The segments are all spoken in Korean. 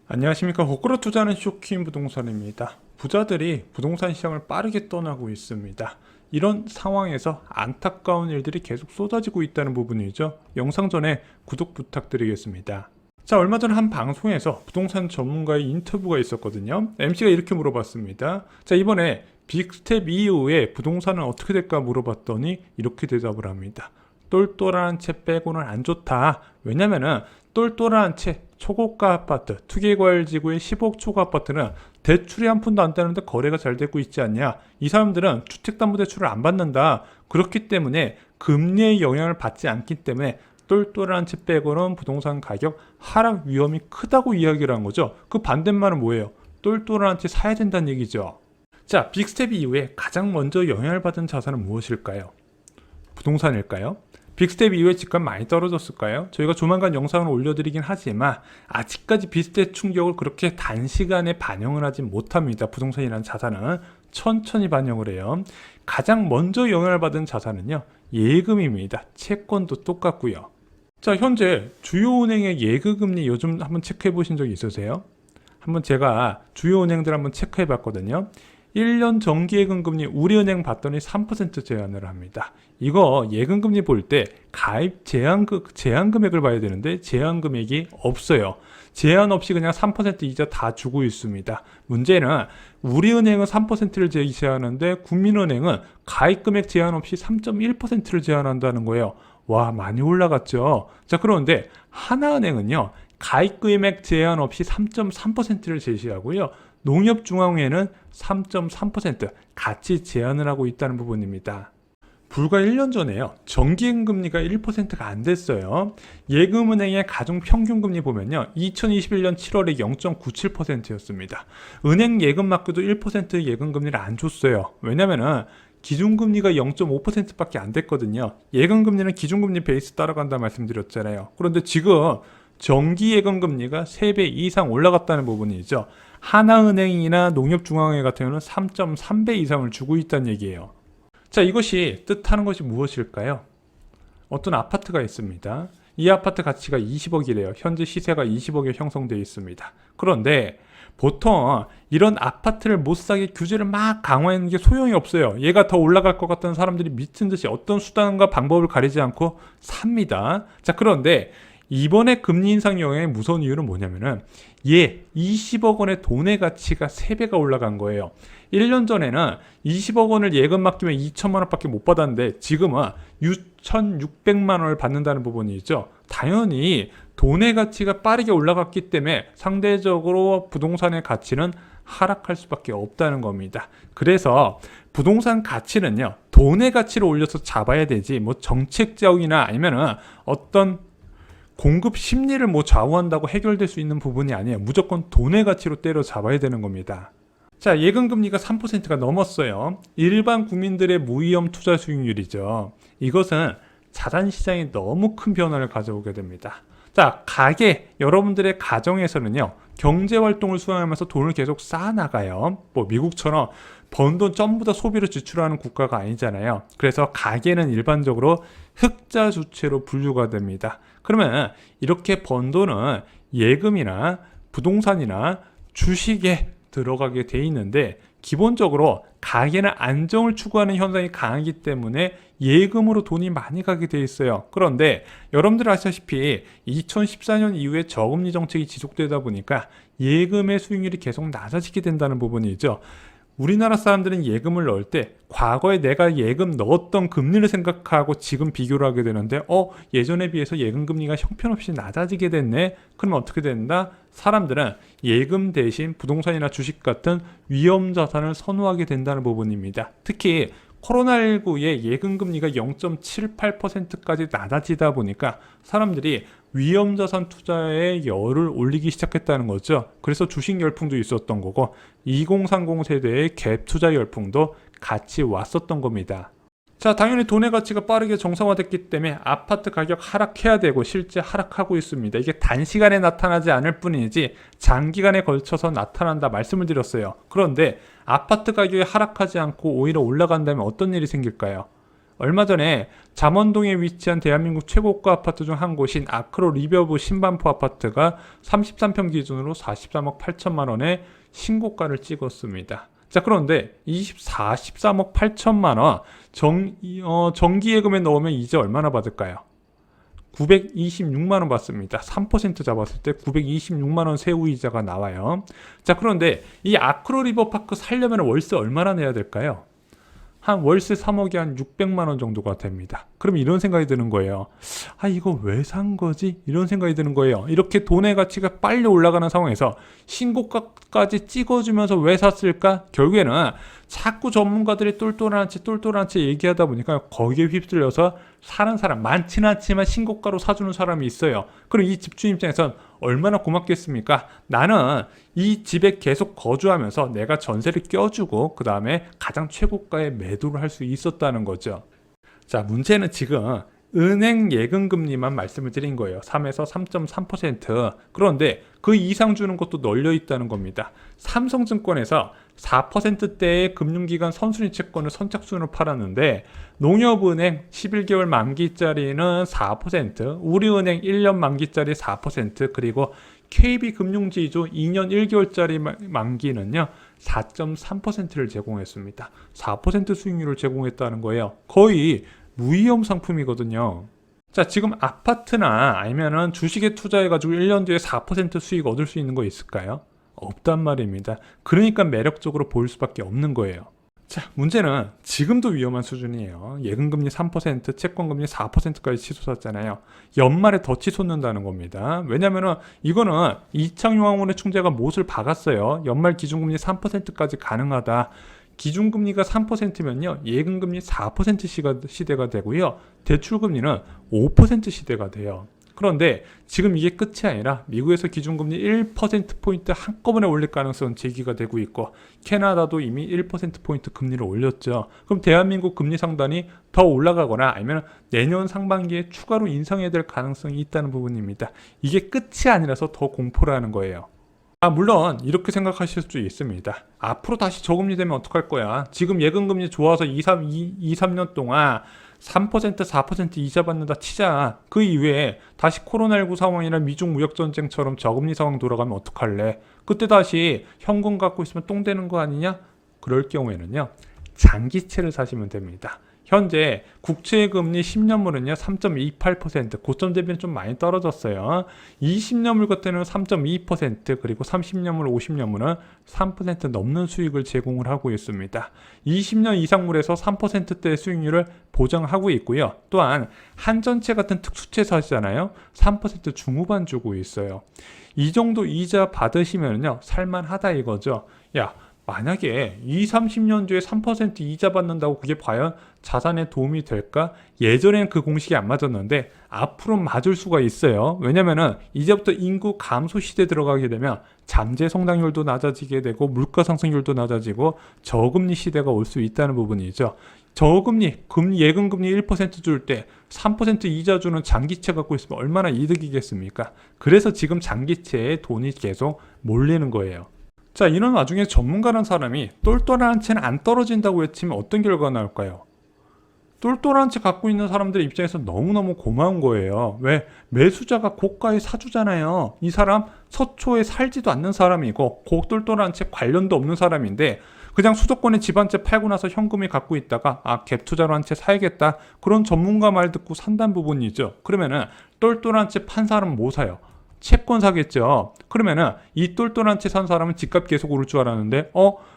안녕하십니까. 거꾸로 투자하는 쇼킹 부동산입니다. 부자들이 부동산 시장을 빠르게 떠나고 있습니다. 이런 상황에서 안타까운 일들이 계속 쏟아지고 있다는 부분이죠. 영상 전에 구독 부탁드리겠습니다. 자, 얼마 전 한 방송에서 부동산 전문가의 인터뷰가 있었거든요. MC가 이렇게 물어봤습니다. 자, 이번에 빅스텝 이후에 부동산은 어떻게 될까 물어봤더니 이렇게 대답을 합니다. 똘똘한 채 빼고는 안 좋다. 왜냐면은 똘똘한 채 초고가 아파트, 투기과열지구의 10억 초과 아파트는 대출이 한 푼도 안 따는데 거래가 잘 되고 있지 않냐. 이 사람들은 주택담보대출을 안 받는다. 그렇기 때문에 금리의 영향을 받지 않기 때문에 똘똘한 채 빼고는 부동산 가격 하락 위험이 크다고 이야기를 한 거죠. 그 반대말은 뭐예요? 똘똘한 채 사야 된다는 얘기죠. 자, 빅스텝 이후에 가장 먼저 영향을 받은 자산은 무엇일까요? 부동산일까요? 빅스텝 이후에 집값 많이 떨어졌을까요? 저희가 조만간 영상을 올려드리긴 하지만 아직까지 빅스텝 충격을 그렇게 단시간에 반영을 하지 못합니다. 부동산이라는 자산은 천천히 반영을 해요. 가장 먼저 영향을 받은 자산은요, 예금입니다. 채권도 똑같고요. 자, 현재 주요 은행의 예금금리 요즘 한번 체크해 보신 적이 있으세요? 한번 제가 주요 은행들 한번 체크해 봤거든요. 1년 정기예금금리 우리은행 봤더니 3% 제한을 합니다. 이거 예금금리 볼 때 가입 제한 금액을 봐야 되는데 제한 금액이 없어요. 제한 없이 그냥 3% 이자 다 주고 있습니다. 문제는 우리은행은 3%를 제시하는데 국민은행은 가입 금액 제한 없이 3.1%를 제한한다는 거예요. 와, 많이 올라갔죠. 자, 그런데 하나은행은요, 가입 금액 제한 없이 3.3%를 제시하고요. 농협중앙회는 3.3% 같이 제한을 하고 있다는 부분입니다. 불과 1년 전에요, 정기예금금리가 1%가 안 됐어요. 예금은행의 가중평균금리 보면요, 2021년 7월에 0.97%였습니다. 은행 예금막기도 1% 예금금리를 안 줬어요. 왜냐면은 기준금리가 0.5%밖에 안 됐거든요. 예금금리는 기준금리 베이스 따라간다 말씀드렸잖아요. 그런데 지금 정기예금금리가 3배 이상 올라갔다는 부분이죠. 하나은행이나 농협중앙회 같은 경우는 3.3배 이상을 주고 있다는 얘기예요. 자, 이것이 뜻하는 것이 무엇일까요? 어떤 아파트가 있습니다. 이 아파트 가치가 20억이래요. 현재 시세가 20억에 형성되어 있습니다. 그런데 보통 이런 아파트를 못 사게 규제를 막 강화하는 게 소용이 없어요. 얘가 더 올라갈 것 같다는 사람들이 미친 듯이 어떤 수단과 방법을 가리지 않고 삽니다. 자, 그런데 이번에 금리 인상 영향의 무서운 이유는 뭐냐면은 20억 원의 돈의 가치가 3배가 올라간 거예요. 1년 전에는 20억 원을 예금 맡기면 2천만 원밖에 못 받았는데 지금은 6,600만 원을 받는다는 부분이죠. 당연히 돈의 가치가 빠르게 올라갔기 때문에 상대적으로 부동산의 가치는 하락할 수밖에 없다는 겁니다. 그래서 부동산 가치는요, 돈의 가치를 올려서 잡아야 되지 뭐 정책적이나 아니면은 어떤 공급 심리를 좌우한다고 해결될 수 있는 부분이 아니에요. 무조건 돈의 가치로 때려잡아야 되는 겁니다. 자, 예금금리가 3%가 넘었어요. 일반 국민들의 무위험 투자 수익률이죠. 이것은 자산시장이 너무 큰 변화를 가져오게 됩니다. 자, 여러분들의 가정에서는요, 경제활동을 수행하면서 돈을 계속 쌓아나가요. 미국처럼 번 돈 전부 다 소비로 지출하는 국가가 아니잖아요. 그래서 가계는 일반적으로 흑자 주체로 분류가 됩니다. 그러면 이렇게 번 돈은 예금이나 부동산이나 주식에 들어가게 돼 있는데 기본적으로 가계는 안정을 추구하는 현상이 강하기 때문에 예금으로 돈이 많이 가게 돼 있어요. 그런데 여러분들 아시다시피 2014년 이후에 저금리 정책이 지속되다 보니까 예금의 수익률이 계속 낮아지게 된다는 부분이죠. 우리나라 사람들은 예금을 넣을 때 과거에 내가 예금 넣었던 금리를 생각하고 지금 비교를 하게 되는데 예전에 비해서 예금 금리가 형편없이 낮아지게 됐네. 그러면 어떻게 된다? 사람들은 예금 대신 부동산이나 주식 같은 위험 자산을 선호하게 된다는 부분입니다. 특히 코로나19에 예금금리가 0.78%까지 낮아지다 보니까 사람들이 위험자산 투자에 열을 올리기 시작했다는 거죠. 그래서 주식 열풍도 있었던 거고 2030 세대의 갭 투자 열풍도 같이 왔었던 겁니다. 자, 당연히 돈의 가치가 빠르게 정상화됐기 때문에 아파트 가격 하락해야 되고 실제 하락하고 있습니다. 이게 단시간에 나타나지 않을 뿐이지 장기간에 걸쳐서 나타난다 말씀을 드렸어요. 그런데 아파트 가격이 하락하지 않고 오히려 올라간다면 어떤 일이 생길까요? 얼마 전에 잠원동에 위치한 대한민국 최고가 아파트 중 한 곳인 아크로 리버브 신반포 아파트가 33평 기준으로 43억 8천만 원의 신고가를 찍었습니다. 자, 그런데 43억 8천만 원 정기예금에 넣으면 이제 얼마나 받을까요? 926만 원 받습니다. 3% 잡았을 때 926만 원 세후이자가 나와요. 자, 그런데 이 아크로 리버파크 살려면 월세 얼마나 내야 될까요? 한 월세 3억에 한 600만 원 정도가 됩니다. 그럼 이런 생각이 드는 거예요. 아, 이거 왜 산 거지? 이런 생각이 드는 거예요. 이렇게 돈의 가치가 빨리 올라가는 상황에서 신고가까지 찍어주면서 왜 샀을까? 결국에는 자꾸 전문가들이 똘똘한 채 얘기하다 보니까 거기에 휩쓸려서 사는 사람 많지는 않지만 신고가로 사주는 사람이 있어요. 그럼 이 집주인 입장에선 얼마나 고맙겠습니까? 나는 이 집에 계속 거주하면서 내가 전세를 껴주고 그 다음에 가장 최고가에 매도를 할 수 있었다는 거죠. 자, 문제는 지금 은행 예금금리만 말씀을 드린 거예요. 3에서 3.3%. 그런데 그 이상 주는 것도 널려 있다는 겁니다. 삼성증권에서 4%대의 금융기관 선순위 채권을 선착순으로 팔았는데 농협은행 11개월 만기짜리는 4%, 우리은행 1년 만기짜리 4%, 그리고 KB금융지주 2년 1개월짜리 만기는요 4.3%를 제공했습니다. 4% 수익률을 제공했다는 거예요. 거의 무위험 상품이거든요. 자, 지금 아파트나 아니면은 주식에 투자해가지고 1년 뒤에 4% 수익 얻을 수 있는 거 있을까요? 없단 말입니다. 그러니까 매력적으로 보일 수밖에 없는 거예요. 자, 문제는 지금도 위험한 수준이에요. 예금금리 3%, 채권금리 4%까지 치솟았잖아요. 연말에 더 치솟는다는 겁니다. 왜냐면은 이거는 이창용학원의 총재가 못을 박았어요. 연말 기준금리 3%까지 가능하다. 기준금리가 3%면요 예금금리 4% 시대가 되고요, 대출금리는 5% 시대가 돼요. 그런데 지금 이게 끝이 아니라 미국에서 기준금리 1%포인트 한꺼번에 올릴 가능성은 제기가 되고 있고, 캐나다도 이미 1%포인트 금리를 올렸죠. 그럼 대한민국 금리 상단이 더 올라가거나 아니면 내년 상반기에 추가로 인상해야 될 가능성이 있다는 부분입니다. 이게 끝이 아니라서 더 공포라는 거예요. 물론 이렇게 생각하실 수 있습니다. 앞으로 다시 저금리 되면 어떡할 거야? 지금 예금금리 좋아서 2, 3년 동안 3%, 4% 이자 받는다 치자. 그 이후에 다시 코로나19 상황이나 미중 무역전쟁처럼 저금리 상황 돌아가면 어떡할래? 그때 다시 현금 갖고 있으면 똥 되는 거 아니냐? 그럴 경우에는요, 장기채를 사시면 됩니다. 현재 국채 금리 10년물은요 3.28%, 고점 대비는 좀 많이 떨어졌어요. 20년물 같은 경우는 3.2%, 그리고 30년물, 50년물은 3% 넘는 수익을 제공을 하고 있습니다. 20년 이상물에서 3%대의 수익률을 보장하고 있고요. 또한 한전채 같은 특수채 사시잖아요. 3% 중후반 주고 있어요. 이 정도 이자 받으시면요 살만하다 이거죠. 야, 만약에 20, 30년 뒤에 3% 이자 받는다고 그게 과연 자산에 도움이 될까? 예전엔 그 공식이 안 맞았는데 앞으로 맞을 수가 있어요. 왜냐면은 이제부터 인구 감소 시대 들어가게 되면 잠재 성장률도 낮아지게 되고 물가 상승률도 낮아지고 저금리 시대가 올 수 있다는 부분이죠. 저금리, 예금금리 1% 줄 때 3% 이자 주는 장기채 갖고 있으면 얼마나 이득이겠습니까? 그래서 지금 장기채에 돈이 계속 몰리는 거예요. 자, 이런 와중에 전문가라는 사람이 똘똘한 채는 안 떨어진다고 외치면 어떤 결과가 나올까요? 똘똘한 채 갖고 있는 사람들의 입장에서 너무너무 고마운 거예요. 왜? 매수자가 고가에 사주잖아요. 이 사람 서초에 살지도 않는 사람이고 똘똘한 채 관련도 없는 사람인데 그냥 수도권에 집 한 채 팔고 나서 현금이 갖고 있다가 갭 투자로 한 채 사야겠다. 그런 전문가 말 듣고 산다는 부분이죠. 그러면은 똘똘한 채 판 사람은 뭐 사요? 채권 사겠죠. 그러면은 이 똘똘한 채 산 사람은 집값 계속 오를 줄 알았는데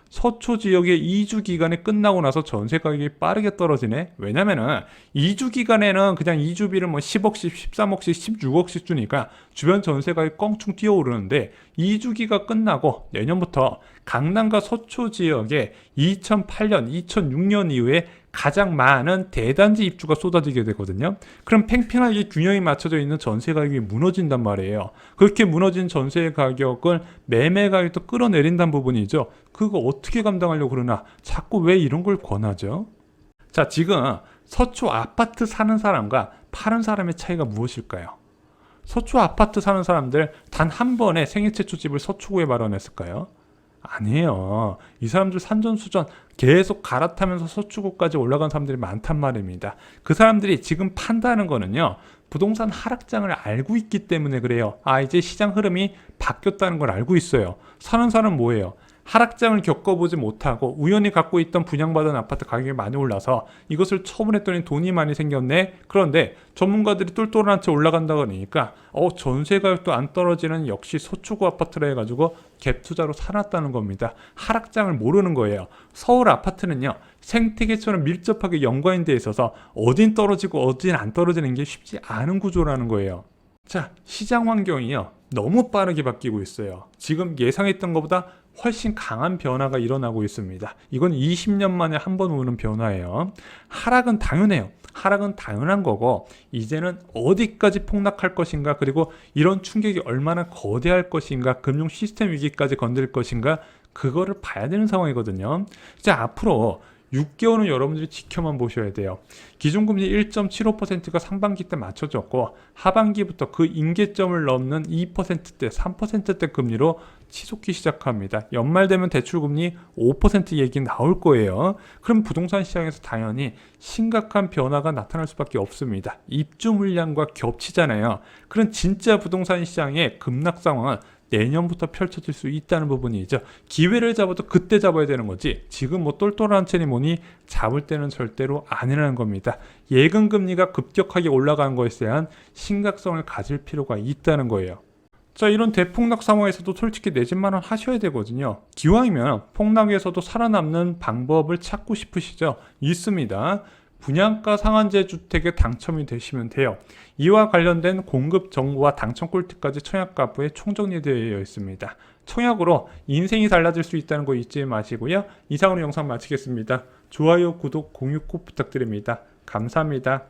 서초 지역의 2주 기간이 끝나고 나서 전세 가격이 빠르게 떨어지네. 왜냐면은 2주 기간에는 그냥 2주비를 10억씩, 13억씩, 16억씩 주니까 주변 전세 가격이 껑충 뛰어오르는데 2주기가 끝나고 내년부터 강남과 서초 지역에 2008년, 2006년 이후에 가장 많은 대단지 입주가 쏟아지게 되거든요. 그럼 팽팽하게 균형이 맞춰져 있는 전세 가격이 무너진단 말이에요. 그렇게 무너진 전세 가격을 매매 가격도 끌어내린다는 부분이죠. 그거 어떻게 감당하려고 그러나 자꾸 왜 이런 걸 권하죠? 자, 지금 서초 아파트 사는 사람과 파는 사람의 차이가 무엇일까요? 서초 아파트 사는 사람들 단 한 번에 생애 최초 집을 서초구에 마련했을까요? 아니에요. 이 사람들 산전수전 계속 갈아타면서 서초구까지 올라간 사람들이 많단 말입니다. 그 사람들이 지금 판다는 거는요, 부동산 하락장을 알고 있기 때문에 그래요. 아, 이제 시장 흐름이 바뀌었다는 걸 알고 있어요. 사는 사람은 뭐예요? 하락장을 겪어보지 못하고 우연히 갖고 있던 분양받은 아파트 가격이 많이 올라서 이것을 처분했더니 돈이 많이 생겼네. 그런데 전문가들이 똘똘한 채 올라간다 그러니까 전세 가격도 안 떨어지는 역시 서초구 아파트라 해가지고 갭 투자로 사놨다는 겁니다. 하락장을 모르는 거예요. 서울 아파트는요, 생태계처럼 밀접하게 연관이 돼 있어서 어딘 떨어지고 어딘 안 떨어지는 게 쉽지 않은 구조라는 거예요. 자, 시장 환경이요, 너무 빠르게 바뀌고 있어요. 지금 예상했던 것보다 훨씬 강한 변화가 일어나고 있습니다. 이건 20년 만에 한 번 오는 변화예요. 하락은 당연해요. 하락은 당연한 거고, 이제는 어디까지 폭락할 것인가, 그리고 이런 충격이 얼마나 거대할 것인가, 금융 시스템 위기까지 건드릴 것인가, 그거를 봐야 되는 상황이거든요. 자, 앞으로 6개월은 여러분들이 지켜만 보셔야 돼요. 기준금리 1.75%가 상반기 때 맞춰졌고, 하반기부터 그 임계점을 넘는 2%대, 3%대 금리로 치솟기 시작합니다. 연말 되면 대출금리 5% 얘기 나올 거예요. 그럼 부동산 시장에서 당연히 심각한 변화가 나타날 수밖에 없습니다. 입주 물량과 겹치잖아요. 그런 진짜 부동산 시장의 급락 상황은 내년부터 펼쳐질 수 있다는 부분이죠. 기회를 잡아도 그때 잡아야 되는 거지, 지금 뭐 똘똘한 채니 뭐니 잡을 때는 절대로 아니라는 겁니다. 예금 금리가 급격하게 올라가는 것에 대한 심각성을 가질 필요가 있다는 거예요. 자, 이런 대폭락 상황에서도 솔직히 내 집만은 하셔야 되거든요. 기왕이면 폭락에서도 살아남는 방법을 찾고 싶으시죠? 있습니다. 분양가 상한제 주택에 당첨이 되시면 돼요. 이와 관련된 공급 정보와 당첨 꿀팁까지 청약가부에 총정리되어 있습니다. 청약으로 인생이 달라질 수 있다는 거 잊지 마시고요. 이상으로 영상 마치겠습니다. 좋아요, 구독, 공유 꼭 부탁드립니다. 감사합니다.